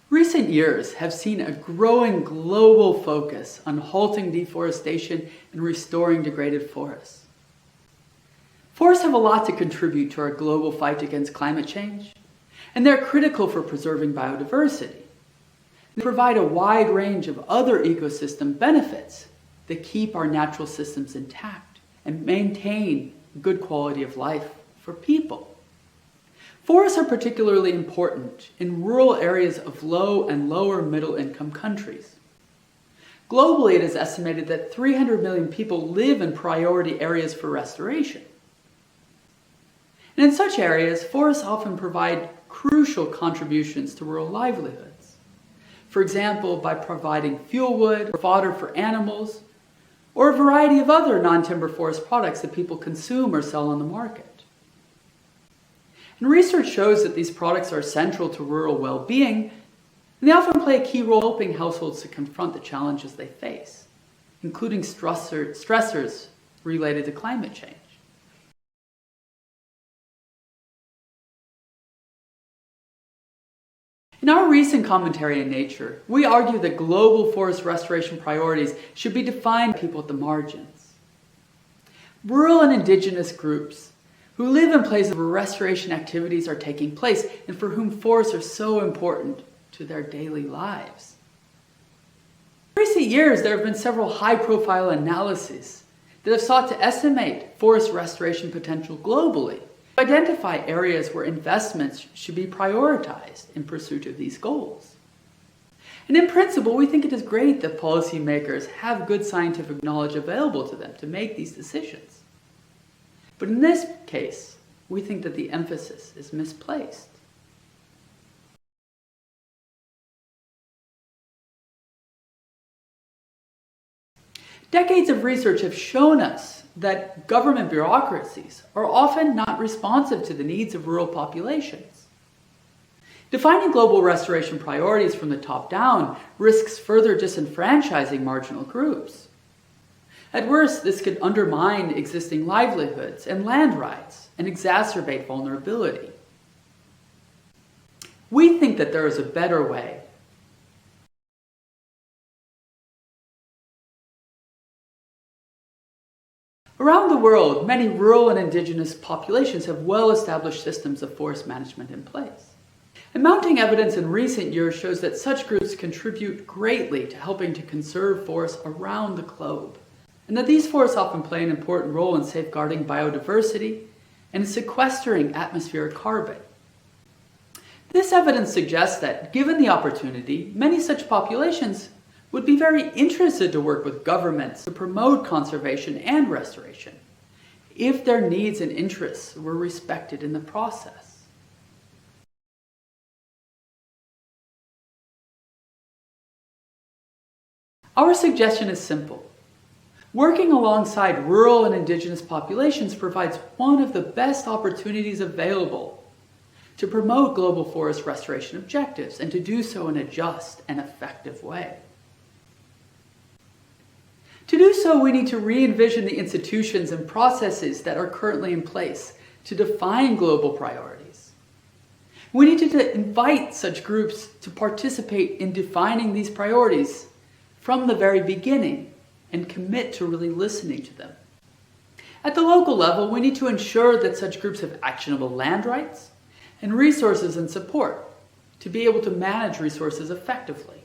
Recent years have seen a growing global focus on halting deforestation and restoring degraded forests. Forests have a lot to contribute to our global fight against climate change, and they're critical for preserving biodiversity. They provide a wide range of other ecosystem benefits that keep our natural systems intact and maintain good quality of life for people. Forests are particularly important in rural areas of low and lower middle income countries. Globally, it is estimated that 300 million people live in priority areas for restoration. And in such areas, forests often provide crucial contributions to rural livelihoods. For example, by providing fuel wood or fodder for animals, or a variety of other non-timber forest products that people consume or sell on the market. And research shows that these products are central to rural well-being, and they often play a key role in helping households to confront the challenges they face, including stressors related to climate change. In our recent commentary in Nature, we argue that global forest restoration priorities should be defined by people at the margins. Rural and indigenous groups who live in places where restoration activities are taking place and for whom forests are so important to their daily lives. In recent years, there have been several high-profile analyses that have sought to estimate forest restoration potential globally, to identify areas where investments should be prioritized in pursuit of these goals. And in principle, we think it is great that policymakers have good scientific knowledge available to them to make these decisions. But in this case, we think that the emphasis is misplaced. Decades of research have shown us that government bureaucracies are often not responsive to the needs of rural populations. Defining global restoration priorities from the top down risks further disenfranchising marginal groups. At worst, this could undermine existing livelihoods and land rights and exacerbate vulnerability. We think that there is a better way. Around the world, many rural and indigenous populations have well-established systems of forest management in place. And mounting evidence in recent years shows that such groups contribute greatly to helping to conserve forests around the globe, and that these forests often play an important role in safeguarding biodiversity and in sequestering atmospheric carbon. This evidence suggests that, given the opportunity, many such populations would be very interested to work with governments to promote conservation and restoration, if their needs and interests were respected in the process. Our suggestion is simple. Working alongside rural and indigenous populations provides one of the best opportunities available to promote global forest restoration objectives and to do so in a just and effective way. To do so, we need to re-envision the institutions and processes that are currently in place to define global priorities. We need to invite such groups to participate in defining these priorities from the very beginning and commit to really listening to them. At the local level, we need to ensure that such groups have actionable land rights and resources and support to be able to manage resources effectively.